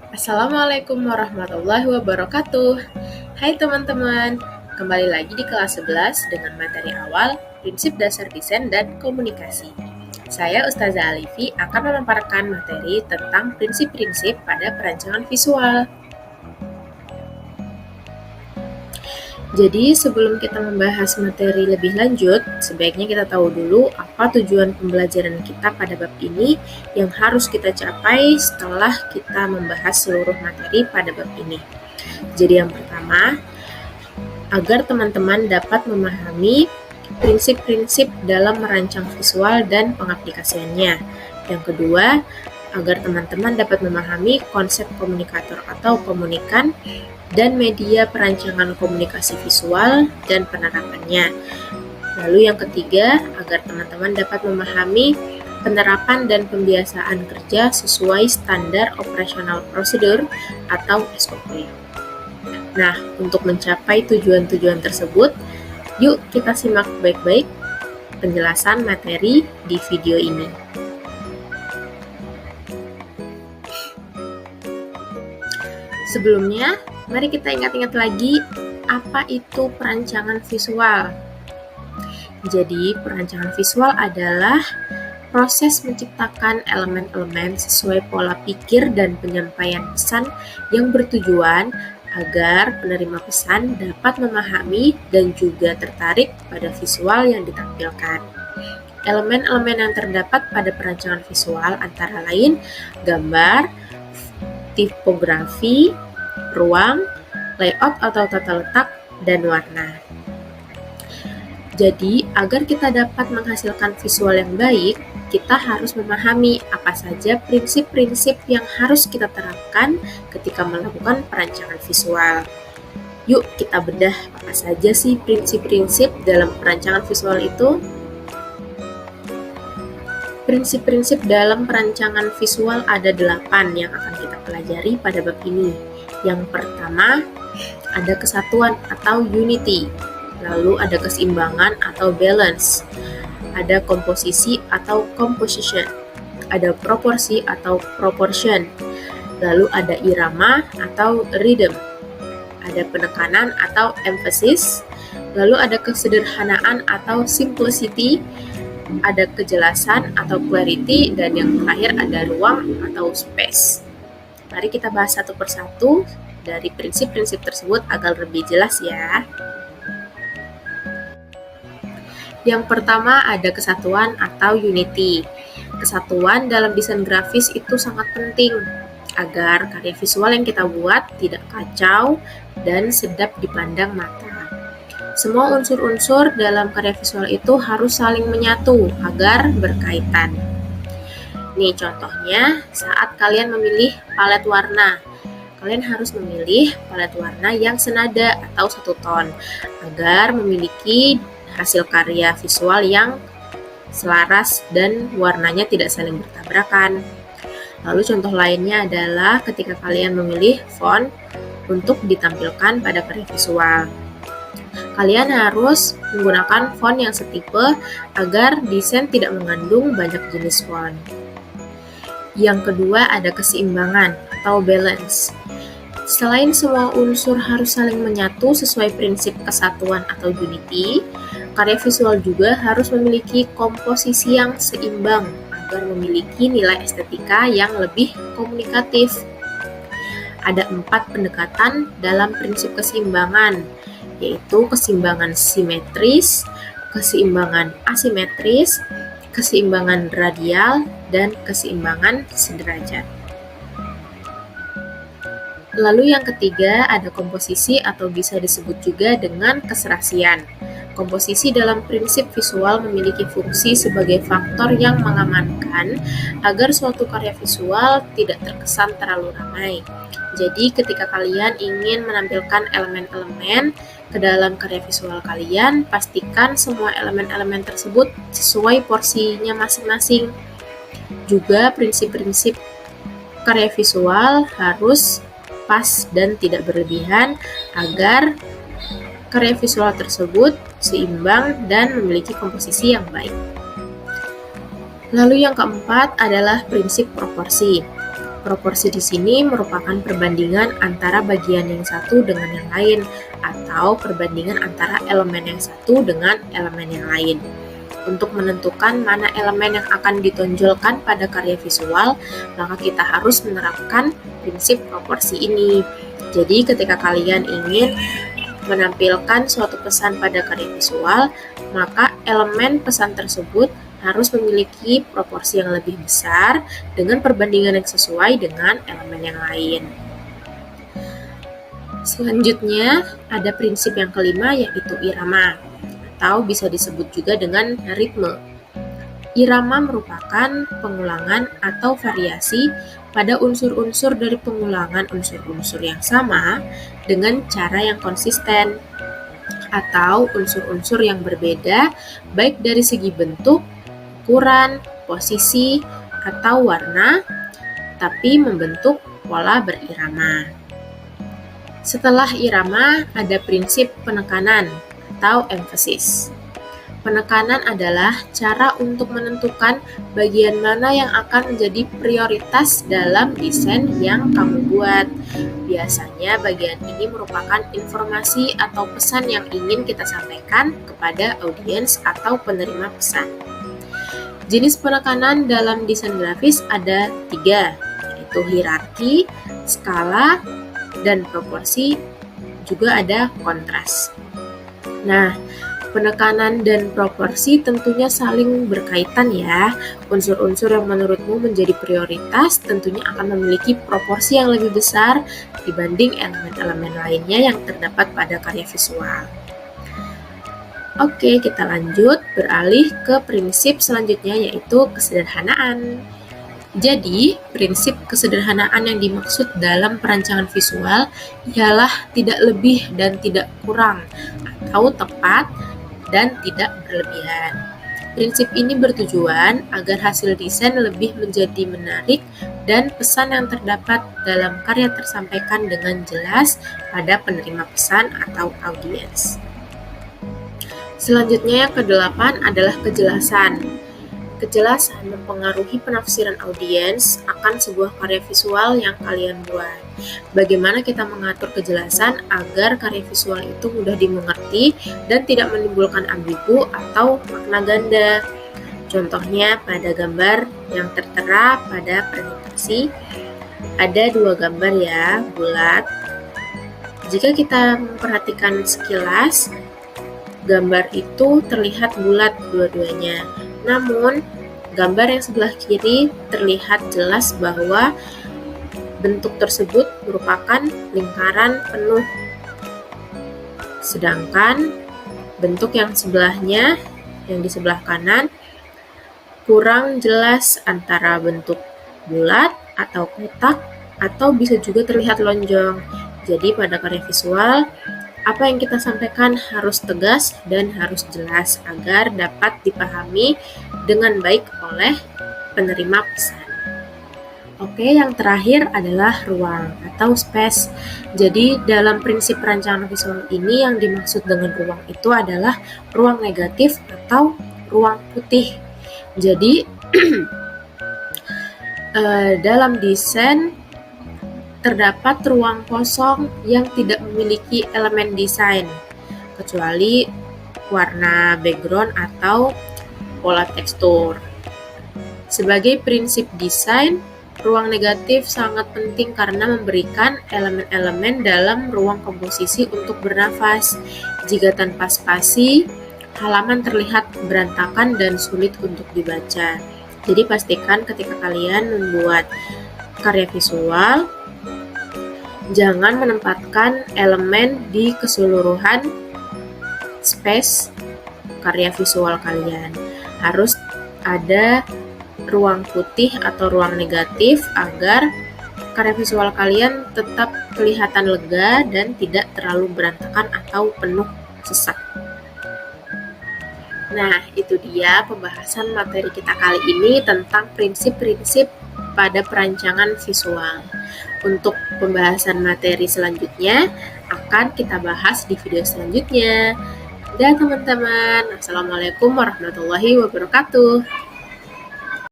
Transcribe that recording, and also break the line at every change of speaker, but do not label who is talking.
Assalamualaikum warahmatullahi wabarakatuh. Hai teman-teman, kembali lagi di kelas 11 dengan materi awal Prinsip Dasar Desain dan Komunikasi. Saya Ustazah Alifi akan memaparkan materi tentang prinsip-prinsip pada perancangan visual. Jadi sebelum kita membahas materi lebih lanjut, sebaiknya kita tahu dulu apa tujuan pembelajaran kita pada bab ini yang harus kita capai setelah kita membahas seluruh materi pada bab ini. Jadi yang pertama, agar teman-teman dapat memahami prinsip-prinsip dalam merancang visual dan pengaplikasiannya. Yang kedua, agar teman-teman dapat memahami konsep komunikator atau komunikan dan media perancangan komunikasi visual dan penerapannya. Lalu yang ketiga, agar teman-teman dapat memahami penerapan dan pembiasaan kerja sesuai standar operasional prosedur atau SOP. Nah, untuk mencapai tujuan-tujuan tersebut, yuk kita simak baik-baik penjelasan materi di video ini. Sebelumnya, mari kita ingat-ingat lagi apa itu perancangan visual. Jadi, perancangan visual adalah proses menciptakan elemen-elemen sesuai pola pikir dan penyampaian pesan yang bertujuan agar penerima pesan dapat memahami dan juga tertarik pada visual yang ditampilkan. Elemen-elemen yang terdapat pada perancangan visual antara lain gambar, tipografi, ruang, layout atau tata letak, dan warna. Jadi, agar kita dapat menghasilkan visual yang baik, kita harus memahami apa saja prinsip-prinsip yang harus kita terapkan ketika melakukan perancangan visual. Yuk kita bedah apa saja sih prinsip-prinsip dalam perancangan visual itu. Prinsip-prinsip dalam perancangan visual ada 8 yang akan kita pelajari pada bab ini. Yang pertama, ada kesatuan atau unity. Lalu ada keseimbangan atau balance. Ada komposisi atau composition. Ada proporsi atau proportion. Lalu ada irama atau rhythm. Ada penekanan atau emphasis. Lalu ada kesederhanaan atau simplicity. Ada kejelasan atau clarity, dan yang terakhir ada ruang atau space. Mari kita bahas satu persatu dari prinsip-prinsip tersebut agar lebih jelas ya. Yang pertama ada kesatuan atau unity. Kesatuan dalam desain grafis itu sangat penting agar karya visual yang kita buat tidak kacau dan sedap dipandang mata. Semua unsur-unsur dalam karya visual itu harus saling menyatu agar berkaitan. Nih contohnya, saat kalian memilih palet warna, kalian harus memilih palet warna yang senada atau satu ton agar memiliki hasil karya visual yang selaras dan warnanya tidak saling bertabrakan. Lalu contoh lainnya adalah ketika kalian memilih font untuk ditampilkan pada karya visual. Kalian harus menggunakan font yang setipe agar desain tidak mengandung banyak jenis font. Yang kedua ada keseimbangan atau balance. Selain semua unsur harus saling menyatu sesuai prinsip kesatuan atau unity, karya visual juga harus memiliki komposisi yang seimbang agar memiliki nilai estetika yang lebih komunikatif. Ada 4 pendekatan dalam prinsip keseimbangan, yaitu keseimbangan simetris, keseimbangan asimetris, keseimbangan radial, dan keseimbangan sederajat. Lalu yang ketiga ada komposisi atau bisa disebut juga dengan keserasian. Komposisi dalam prinsip visual memiliki fungsi sebagai faktor yang mengamankan agar suatu karya visual tidak terkesan terlalu ramai. Jadi ketika kalian ingin menampilkan elemen-elemen ke dalam karya visual kalian, pastikan semua elemen-elemen tersebut sesuai porsinya masing-masing. Juga prinsip-prinsip karya visual harus pas dan tidak berlebihan agar karya visual tersebut seimbang dan memiliki komposisi yang baik. Lalu yang keempat adalah prinsip proporsi. Proporsi di sini merupakan perbandingan antara bagian yang satu dengan yang lain, atau perbandingan antara elemen yang satu dengan elemen yang lain. Untuk menentukan mana elemen yang akan ditonjolkan pada karya visual, maka kita harus menerapkan prinsip proporsi ini. Jadi ketika kalian ingin menampilkan suatu pesan pada karya visual, maka elemen pesan tersebut harus memiliki proporsi yang lebih besar dengan perbandingan yang sesuai dengan elemen yang lain. Selanjutnya, ada prinsip yang kelima, yaitu irama, atau bisa disebut juga dengan ritme. Irama merupakan pengulangan atau variasi pada unsur-unsur dari pengulangan unsur-unsur yang sama dengan cara yang konsisten, atau unsur-unsur yang berbeda baik dari segi bentuk, ukuran, posisi, atau warna, tapi membentuk pola berirama. Setelah irama, ada prinsip penekanan atau emphasis. Penekanan adalah cara untuk menentukan bagian mana yang akan menjadi prioritas dalam desain yang kamu buat. Biasanya bagian ini merupakan informasi atau pesan yang ingin kita sampaikan kepada audiens atau penerima pesan. Jenis penekanan dalam desain grafis ada 3, yaitu hierarki, skala, dan proporsi, juga ada kontras. Nah, penekanan dan proporsi tentunya saling berkaitan ya. Unsur-unsur yang menurutmu menjadi prioritas tentunya akan memiliki proporsi yang lebih besar dibanding elemen-elemen lainnya yang terdapat pada karya visual. Oke, kita lanjut beralih ke prinsip selanjutnya, yaitu kesederhanaan. Jadi, prinsip kesederhanaan yang dimaksud dalam perancangan visual ialah tidak lebih dan tidak kurang, atau tepat dan tidak berlebihan. Prinsip ini bertujuan agar hasil desain lebih menjadi menarik dan pesan yang terdapat dalam karya tersampaikan dengan jelas pada penerima pesan atau audiens. Selanjutnya yang ke-8 adalah kejelasan. Kejelasan mempengaruhi penafsiran audiens akan sebuah karya visual yang kalian buat. Bagaimana kita mengatur kejelasan agar karya visual itu mudah dimengerti dan tidak menimbulkan ambigu atau makna ganda. Contohnya pada gambar yang tertera pada presentasi, ada 2 gambar ya, bulat. Jika kita memperhatikan sekilas, gambar itu terlihat bulat dua-duanya. Namun, gambar yang sebelah kiri terlihat jelas bahwa bentuk tersebut merupakan lingkaran penuh. Sedangkan bentuk yang sebelahnya, yang di sebelah kanan, kurang jelas antara bentuk bulat atau kotak, atau bisa juga terlihat lonjong. Jadi pada karya visual, apa yang kita sampaikan harus tegas dan harus jelas agar dapat dipahami dengan baik oleh penerima pesan. Oke, yang terakhir adalah ruang atau space. Jadi dalam prinsip perancangan visual ini yang dimaksud dengan ruang itu adalah ruang negatif atau ruang putih. Jadi dalam desain terdapat ruang kosong yang tidak memiliki elemen desain, kecuali warna background atau pola tekstur. Sebagai prinsip desain, ruang negatif sangat penting karena memberikan elemen-elemen dalam ruang komposisi untuk bernafas. Jika tanpa spasi, halaman terlihat berantakan dan sulit untuk dibaca. Jadi pastikan ketika kalian membuat karya visual, jangan menempatkan elemen di keseluruhan space karya visual kalian. Harus ada ruang putih atau ruang negatif agar karya visual kalian tetap kelihatan lega dan tidak terlalu berantakan atau penuh sesak. Nah, itu dia pembahasan materi kita kali ini tentang prinsip-prinsip pada perancangan visual. Untuk pembahasan materi selanjutnya akan kita bahas di video selanjutnya. Dan teman-teman, Assalamualaikum warahmatullahi wabarakatuh.